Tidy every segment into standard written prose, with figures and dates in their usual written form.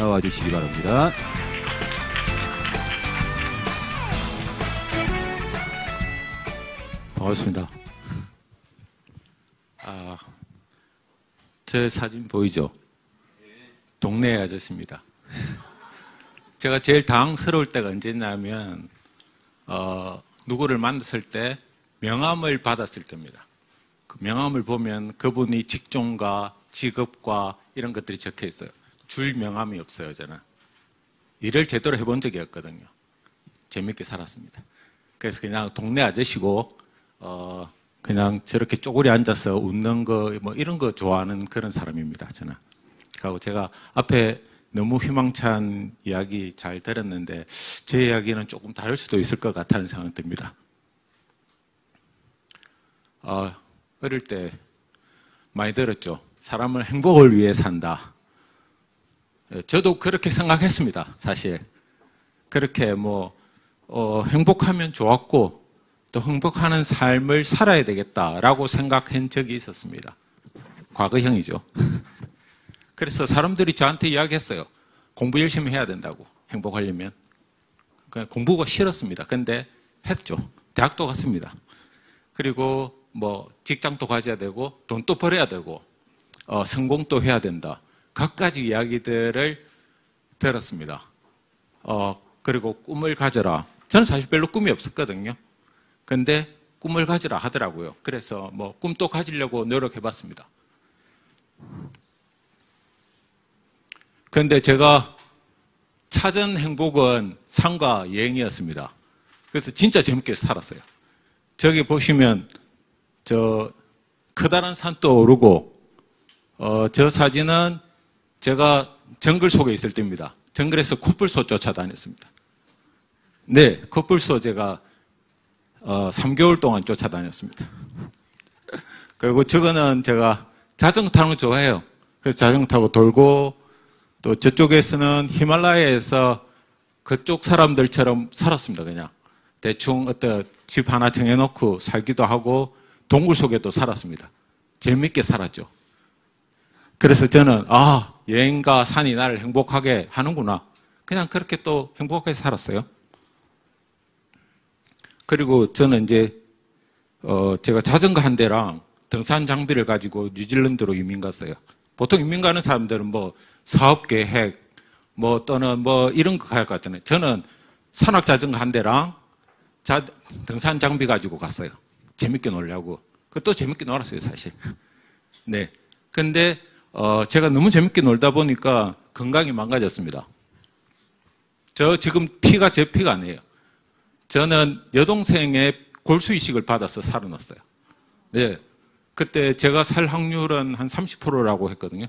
나와 주시기 바랍니다. 반갑습니다. 제 사진 보이죠? 동네 아저씨입니다. 제가 제일 당황스러울 때가 언제냐면 누구를 만났을 때 명함을 받았을 때입니다. 그 명함을 보면 그분이 직종과 직업과 이런 것들이 적혀 있어요. 줄 명함이 없어요. 저는 일을 제대로 해본 적이 없거든요. 재밌게 살았습니다. 그래서 그냥 동네 아저씨고 그냥 저렇게 쪼그려 앉아서 웃는 거 뭐 이런 거 좋아하는 그런 사람입니다. 저는. 그리고 제가 앞에 너무 희망찬 이야기 잘 들었는데 제 이야기는 조금 다를 수도 있을 것 같다는 생각이 듭니다. 어릴 때 많이 들었죠. 사람은 행복을 위해 산다. 저도 그렇게 생각했습니다. 사실 그렇게 행복하면 좋았고 또 행복하는 삶을 살아야 되겠다라고 생각한 적이 있었습니다. 과거형이죠. 그래서 사람들이 저한테 이야기했어요. 공부 열심히 해야 된다고, 행복하려면. 그냥 공부가 싫었습니다. 근데 했죠. 대학도 갔습니다. 그리고 직장도 가져야 되고 돈도 벌어야 되고 성공도 해야 된다. 갖가지 이야기들을 들었습니다. 그리고 꿈을 가져라. 저는 사실 별로 꿈이 없었거든요. 근데 꿈을 가지라 하더라고요. 그래서 꿈도 가지려고 노력해봤습니다. 그런데 제가 찾은 행복은 산과 여행이었습니다. 그래서 진짜 재밌게 살았어요. 저기 보시면 저 커다란 산도 오르고 저 사진은 제가 정글 속에 있을 때입니다. 정글에서 코뿔소 쫓아다녔습니다. 네, 코뿔소 제가 3개월 동안 쫓아다녔습니다. 그리고 저거는 제가 자전거 타는 거 좋아해요. 그래서 자전거 타고 돌고 또 저쪽에서는 히말라야에서 그쪽 사람들처럼 살았습니다. 그냥 대충 어떤 집 하나 정해놓고 살기도 하고 동굴 속에도 살았습니다. 재밌게 살았죠. 그래서 저는 여행과 산이 나를 행복하게 하는구나. 그냥 그렇게 또 행복하게 살았어요. 그리고 저는 이제 제가 자전거 한 대랑 등산 장비를 가지고 뉴질랜드로 이민 갔어요. 보통 이민 가는 사람들은 사업 계획 또는 이런 거 갈 것 같잖아요. 저는 산악 자전거 한 대랑 등산 장비 가지고 갔어요. 재밌게 놀려고. 그것도 재밌게 놀았어요, 사실. 네. 근데 제가 너무 재밌게 놀다 보니까 건강이 망가졌습니다. 저 지금 피가 제 피가 아니에요. 저는 여동생의 골수 이식을 받아서 살아났어요. 네. 그때 제가 살 확률은 한 30%라고 했거든요.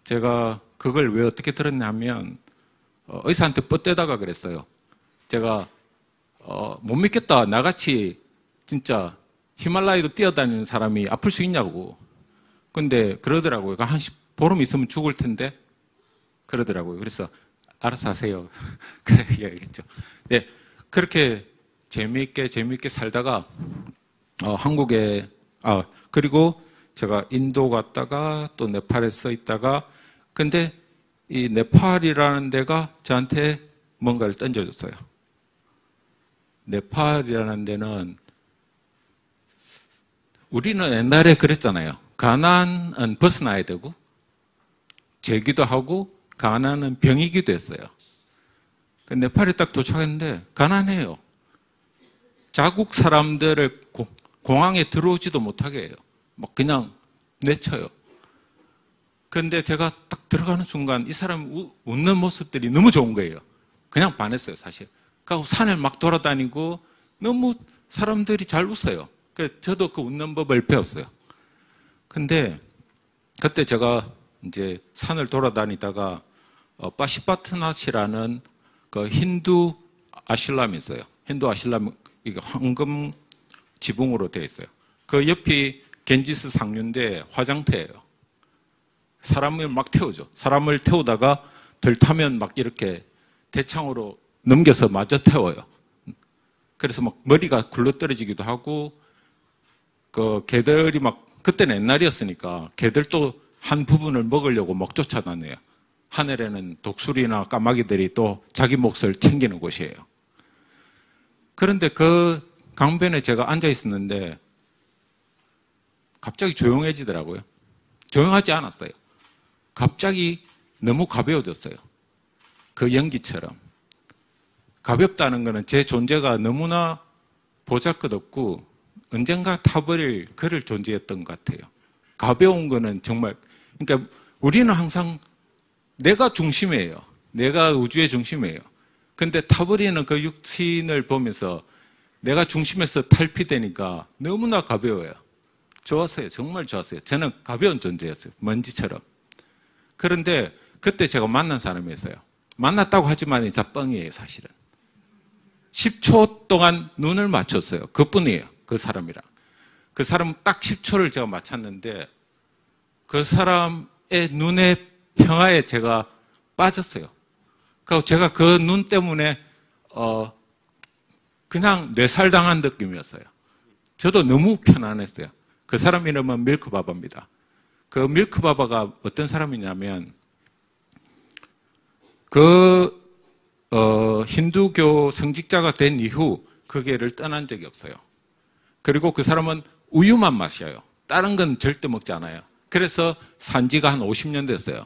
제가 그걸 왜 어떻게 들었냐면 의사한테 뻗대다가 그랬어요. 제가 못 믿겠다. 나같이 진짜 히말라야도 뛰어다니는 사람이 아플 수 있냐고. 근데 그러더라고요. 한 보름 있으면 죽을 텐데 그러더라고요. 그래서 알아서 하세요. 그래 얘기했죠. 네. 그렇게 재미있게 살다가 한국에 그리고 제가 인도 갔다가 또 네팔에 있다가 근데 이 네팔이라는 데가 저한테 뭔가를 던져줬어요. 네팔이라는 데는 우리는 옛날에 그랬잖아요. 가난은 벗어나야 되고 죄기도 하고 가난은 병이기도 했어요. 네팔에 딱 도착했는데 가난해요. 자국 사람들을 공항에 들어오지도 못하게 해요. 그냥 내쳐요. 그런데 제가 딱 들어가는 순간 이 사람 웃는 모습들이 너무 좋은 거예요. 그냥 반했어요, 사실. 그러니까 산을 막 돌아다니고 너무 사람들이 잘 웃어요. 저도 그 웃는 법을 배웠어요. 근데 그때 제가 이제 산을 돌아다니다가 파시파트나시라는 그 힌두 아실람이 있어요. 힌두 아실람 이게 황금 지붕으로 되어 있어요. 그 옆이 겐지스 상류인데 화장터예요. 사람을 막 태우죠. 사람을 태우다가 덜 타면 막 이렇게 대창으로 넘겨서 마저 태워요. 그래서 막 머리가 굴러떨어지기도 하고 그 개들이 막 그때는 옛날이었으니까 개들도 한 부분을 먹으려고 막 쫓아다녀요. 하늘에는 독수리나 까마귀들이 또 자기 몫을 챙기는 곳이에요. 그런데 그 강변에 제가 앉아 있었는데 갑자기 조용해지더라고요. 조용하지 않았어요. 갑자기 너무 가벼워졌어요. 그 연기처럼. 가볍다는 것은 제 존재가 너무나 보잘것없고 언젠가 타버릴 그럴 존재였던 것 같아요. 가벼운 거는 정말, 그러니까 우리는 항상 내가 중심이에요. 내가 우주의 중심이에요. 근데 타버리는 그 육신을 보면서 내가 중심에서 탈피되니까 너무나 가벼워요. 좋았어요. 정말 좋았어요. 저는 가벼운 존재였어요. 먼지처럼. 그런데 그때 제가 만난 사람이 있어요. 만났다고 하지만 진짜 뻥이에요, 사실은. 10초 동안 눈을 맞췄어요. 그뿐이에요. 그 사람이랑. 그 사람 딱 10초를 제가 맞췄는데 그 사람의 눈의 평화에 제가 빠졌어요. 그리고 제가 그 눈 때문에 그냥 뇌살당한 느낌이었어요. 저도 너무 편안했어요. 그 사람 이름은 밀크바바입니다. 그 밀크바바가 어떤 사람이냐면 힌두교 성직자가 된 이후 그 길을 떠난 적이 없어요. 그리고 그 사람은 우유만 마셔요. 다른 건 절대 먹지 않아요. 그래서 산지가 한 50년 됐어요.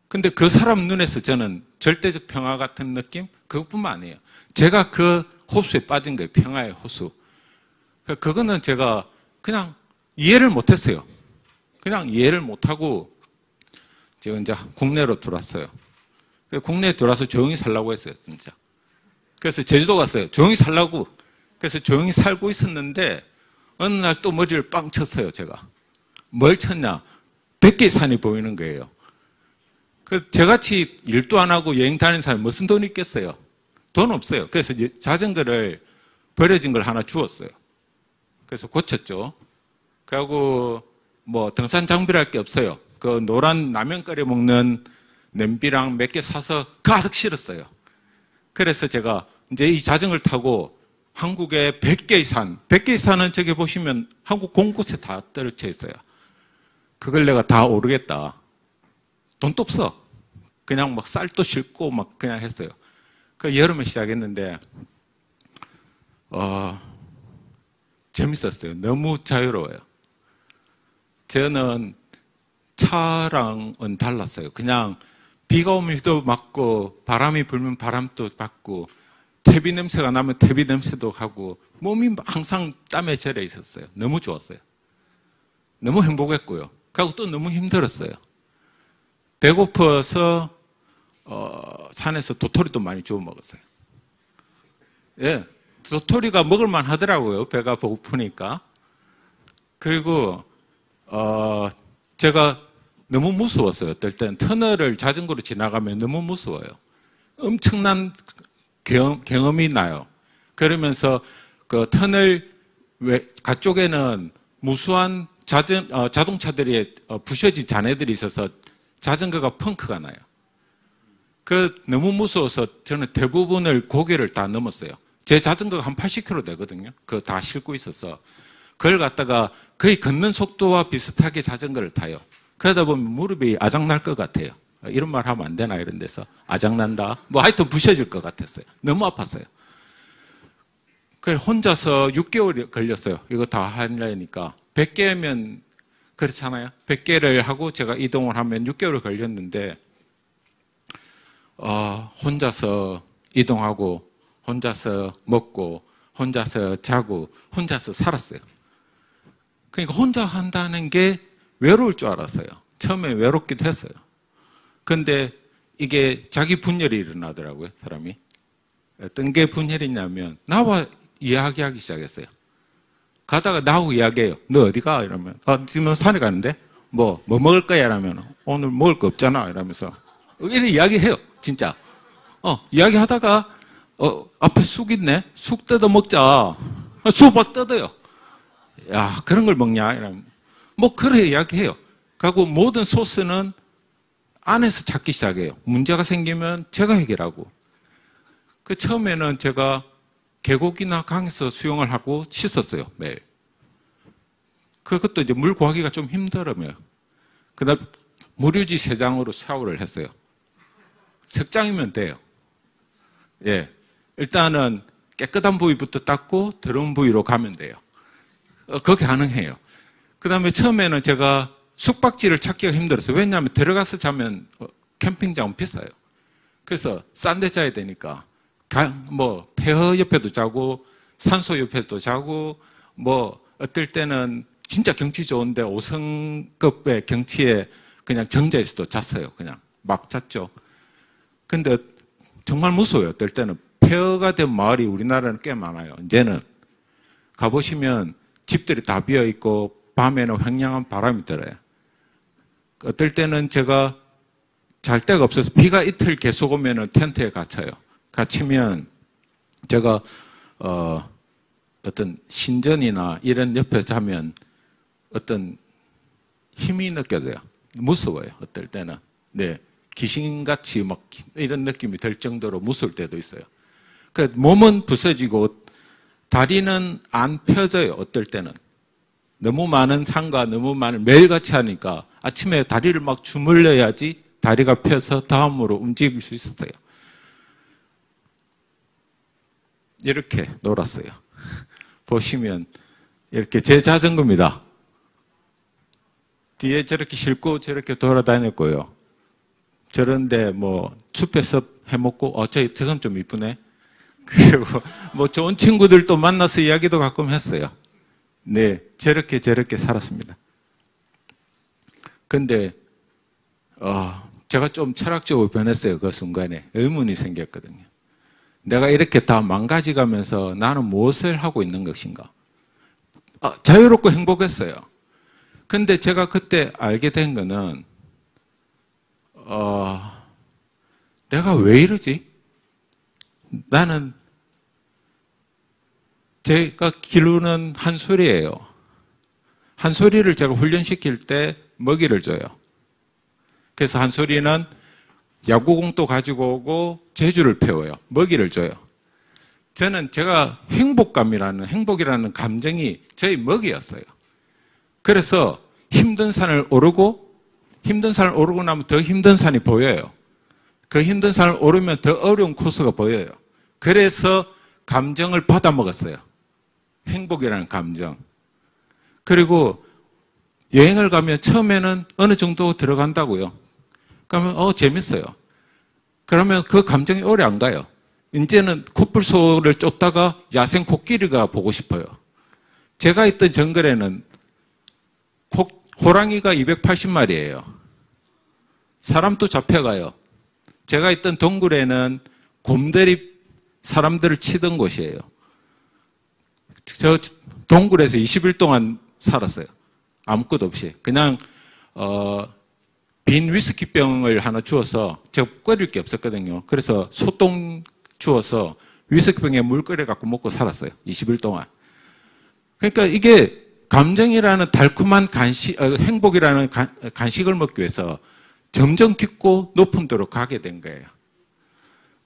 근데 그 사람 눈에서 저는 절대적 평화 같은 느낌? 그것뿐만 아니에요. 제가 그 호수에 빠진 거예요. 평화의 호수. 그거는 제가 그냥 이해를 못했어요. 그냥 이해를 못하고 제가 이제 국내로 들어왔어요. 국내에 들어와서 조용히 살라고 했어요, 진짜. 그래서 제주도 갔어요. 조용히 살라고. 그래서 조용히 살고 있었는데 어느 날 또 머리를 빵 쳤어요, 제가. 뭘 쳤냐? 100개의 산이 보이는 거예요. 저같이 일도 안 하고 여행 다니는 사람이 무슨 돈이 있겠어요? 돈 없어요. 그래서 자전거를 버려진 걸 하나 주웠어요. 그래서 고쳤죠. 그리고 뭐 등산 장비랄 게 없어요. 그 노란 라면 끓여 먹는 냄비랑 몇 개 사서 가득 실었어요. 그래서 제가 이제 이 자전거를 타고 한국의 100개의 산, 100개의 산은 저기 보시면 한국 곳곳에 다 떨어져 있어요. 그걸 내가 다 오르겠다. 돈도 없어. 그냥 막 쌀도 싣고 막 그냥 했어요. 그 여름에 시작했는데, 재밌었어요. 너무 자유로워요. 저는 차랑은 달랐어요. 그냥 비가 오면 비도 맞고, 바람이 불면 바람도 맞고, 퇴비 냄새가 나면 퇴비 냄새도 가고, 몸이 항상 땀에 절여 있었어요. 너무 좋았어요. 너무 행복했고요. 그리고 또 너무 힘들었어요. 배고파서 산에서 도토리도 많이 주워 먹었어요. 예, 도토리가 먹을만 하더라고요. 배가 고프니까. 그리고 제가 너무 무서웠어요. 어떨 땐 터널을 자전거로 지나가면 너무 무서워요. 엄청난 경험이 나요. 그러면서 그 터널 가쪽에는 무수한 자동차들이 부셔진 잔해들이 있어서 자전거가 펑크가 나요. 너무 무서워서 저는 대부분을 고개를 다 넘었어요. 제 자전거가 한 80km 되거든요. 그거 다 싣고 있어서. 그걸 갖다가 거의 걷는 속도와 비슷하게 자전거를 타요. 그러다 보면 무릎이 아작날 것 같아요. 이런 말 하면 안 되나 이런 데서. 아작난다. 뭐 하여튼 부셔질 것 같았어요. 너무 아팠어요. 그래서 혼자서 6개월이 걸렸어요. 이거 다 하려니까. 100개면 그렇잖아요. 100개를 하고 제가 이동을 하면 6개월 걸렸는데 혼자서 이동하고 혼자서 먹고 혼자서 자고 혼자서 살았어요. 그러니까 혼자 한다는 게 외로울 줄 알았어요. 처음에 외롭기도 했어요. 근데 이게 자기 분열이 일어나더라고요, 사람이. 어떤 게 분열이냐면 나와 이야기하기 시작했어요. 가다가 나하고 이야기해요. 너 어디 가? 이러면 지금 산에 가는데 뭐 먹을 거야? 이러면 오늘 먹을 거 없잖아. 이러면서 이렇게 이야기해요. 진짜. 이야기하다가 앞에 쑥 있네. 쑥 뜯어 먹자. 쑥 막 뜯어요. 야, 그런 걸 먹냐? 이러면 뭐 그래 이야기해요. 그리고 모든 소스는 안에서 찾기 시작해요. 문제가 생기면 제가 해결하고. 처음에는 제가 계곡이나 강에서 수영을 하고 씻었어요, 매일. 그것도 이제 물 구하기가 좀 힘들어요. 그다음 무료지 3장으로 샤워를 했어요. 석장이면 돼요. 예. 일단은 깨끗한 부위부터 닦고 더러운 부위로 가면 돼요. 그게 가능해요. 그 다음에 처음에는 제가 숙박지를 찾기가 힘들었어요. 왜냐하면 들어가서 자면 캠핑장은 비싸요. 그래서 싼 데 자야 되니까 뭐 폐허 옆에도 자고 산소 옆에도 자고 뭐 어떨 때는 진짜 경치 좋은데 5성급의 경치에 그냥 정자에서도 잤어요. 그냥 막 잤죠. 근데 정말 무서워요. 어떨 때는 폐허가 된 마을이 우리나라는 꽤 많아요. 이제는 가보시면 집들이 다 비어 있고 밤에는 횡령한 바람이 들어요. 어떨 때는 제가 잘 데가 없어서 비가 이틀 계속 오면은 텐트에 갇혀요. 갇히면 제가 어떤 신전이나 이런 옆에 자면 어떤 힘이 느껴져요. 무서워요. 어떨 때는. 네. 귀신같이 막 이런 느낌이 들 정도로 무서울 때도 있어요. 그 몸은 부서지고 다리는 안 펴져요. 어떨 때는. 너무 많은 산과 너무 많은 매일같이 하니까 아침에 다리를 막 주물러야지 다리가 펴서 다음으로 움직일 수 있었어요. 이렇게 놀았어요. 보시면 이렇게 제 자전거입니다. 뒤에 저렇게 싣고 저렇게 돌아다녔고요. 저런데 뭐 숲에서 해먹고 저건 좀 이쁘네. 그리고 뭐 좋은 친구들도 만나서 이야기도 가끔 했어요. 네, 저렇게 살았습니다. 근데 제가 좀 철학적으로 변했어요. 그 순간에 의문이 생겼거든요. 내가 이렇게 다 망가져가면서 나는 무엇을 하고 있는 것인가? 자유롭고 행복했어요. 근데 제가 그때 알게 된 거는 내가 왜 이러지? 나는 제가 기르는 한 소리예요. 한 소리를 제가 훈련시킬 때 먹이를 줘요. 그래서 한 소리는 야구공도 가지고 오고 제주를 태워요. 먹이를 줘요. 저는 제가 행복이라는 감정이 저희 먹이였어요. 그래서 힘든 산을 오르고 나면 더 힘든 산이 보여요. 그 힘든 산을 오르면 더 어려운 코스가 보여요. 그래서 감정을 받아 먹었어요. 행복이라는 감정. 그리고 여행을 가면 처음에는 어느 정도 들어간다고요. 그러면 재밌어요. 그러면 그 감정이 오래 안 가요. 이제는 코뿔소를 쫓다가 야생 코끼리가 보고 싶어요. 제가 있던 정글에는 호랑이가 280마리예요. 사람도 잡혀가요. 제가 있던 동굴에는 곰들이 사람들을 치던 곳이에요. 저 동굴에서 20일 동안 살았어요. 아무것도 없이. 그냥 빈 위스키병을 하나 주어서 제가 끓일 게 없었거든요. 그래서 소똥 주어서 위스키병에 물 끓여 갖고 먹고 살았어요. 20일 동안. 그러니까 이게 감정이라는 달콤한 행복이라는 간식을 먹기 위해서 점점 깊고 높은 데로 가게 된 거예요.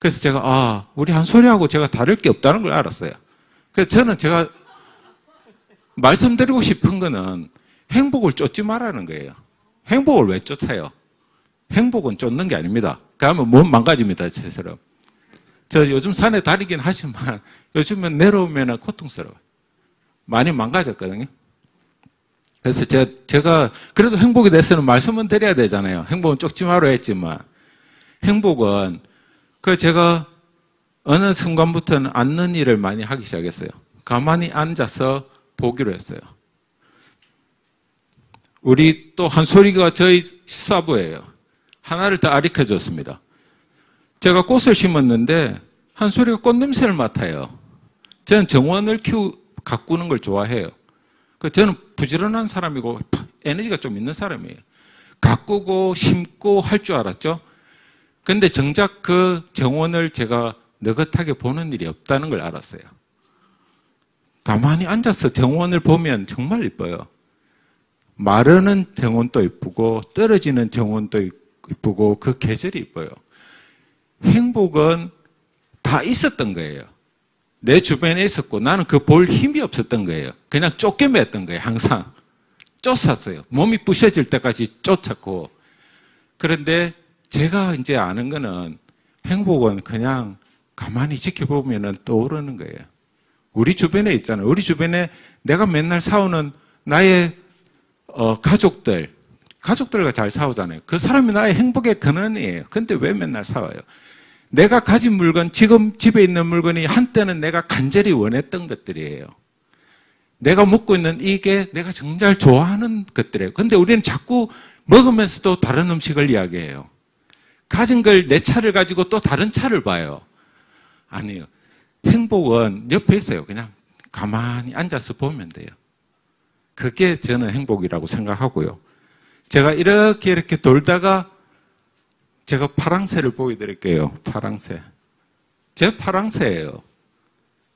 그래서 제가 우리 한 소리하고 제가 다를 게 없다는 걸 알았어요. 그래서 저는 제가 말씀드리고 싶은 거는 행복을 쫓지 말라는 거예요. 행복을 왜 쫓아요? 행복은 쫓는 게 아닙니다. 그러면 몸 망가집니다, 저처럼. 저 요즘 산에 다니긴 하지만 요즘은 내려오면 고통스러워요. 많이 망가졌거든요. 그래서 제가 그래도 행복에 대해서는 말씀은 드려야 되잖아요. 행복은 쫓지 말아 했지만 행복은 제가 어느 순간부터는 앉는 일을 많이 하기 시작했어요. 가만히 앉아서 보기로 했어요. 우리 또 한 소리가 저희 시사부예요. 하나를 더 아리켜 줬습니다. 제가 꽃을 심었는데 한 소리가 꽃 냄새를 맡아요. 저는 정원을 가꾸는 걸 좋아해요. 저는 부지런한 사람이고 에너지가 좀 있는 사람이에요. 가꾸고 심고 할 줄 알았죠. 근데 정작 그 정원을 제가 느긋하게 보는 일이 없다는 걸 알았어요. 가만히 앉아서 정원을 보면 정말 이뻐요. 마르는 정원도 이쁘고 떨어지는 정원도 이쁘고 그 계절이 이뻐요. 행복은 다 있었던 거예요. 내 주변에 있었고 나는 그 볼 힘이 없었던 거예요. 그냥 쫓겨맸던 거예요. 항상 쫓았어요. 몸이 부셔질 때까지 쫓았고. 그런데 제가 이제 아는 거는 행복은 그냥 가만히 지켜보면 떠오르는 거예요. 우리 주변에 있잖아요. 우리 주변에 내가 맨날 싸우는 나의 가족들과 잘 싸우잖아요. 그 사람이 나의 행복의 근원이에요. 근데 왜 맨날 싸워요? 내가 가진 물건, 지금 집에 있는 물건이 한때는 내가 간절히 원했던 것들이에요. 내가 먹고 있는 이게 내가 정말 좋아하는 것들이에요. 근데 우리는 자꾸 먹으면서도 다른 음식을 이야기해요. 가진 걸 내 차를 가지고 또 다른 차를 봐요. 아니요. 행복은 옆에 있어요. 그냥 가만히 앉아서 보면 돼요. 그게 저는 행복이라고 생각하고요. 제가 이렇게 돌다가 제가 파랑새를 보여드릴게요. 파랑새. 제 파랑새예요.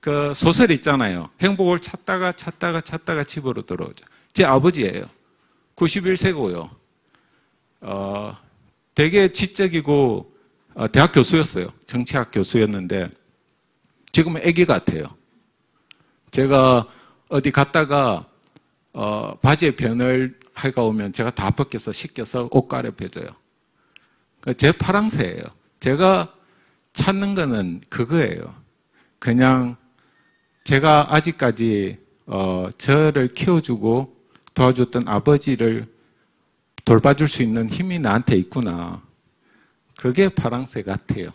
그 소설 있잖아요. 행복을 찾다가 집으로 들어오죠. 제 아버지예요. 91세고요. 되게 지적이고 대학 교수였어요. 정치학 교수였는데 지금은 아기 같아요. 제가 어디 갔다가 바지에 변을 해가 오면 제가 다 벗겨서 씻겨서 옷 갈아입혀줘요. 제 파랑새예요. 제가 찾는 거는 그거예요. 그냥 제가 아직까지 저를 키워주고 도와줬던 아버지를 돌봐줄 수 있는 힘이 나한테 있구나. 그게 파랑새 같아요.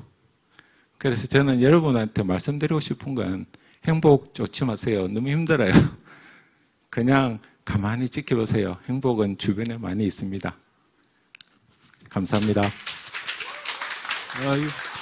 그래서 저는 여러분한테 말씀드리고 싶은 건 행복 쫓지 마세요. 너무 힘들어요. 그냥 가만히 지켜보세요. 행복은 주변에 많이 있습니다. 감사합니다.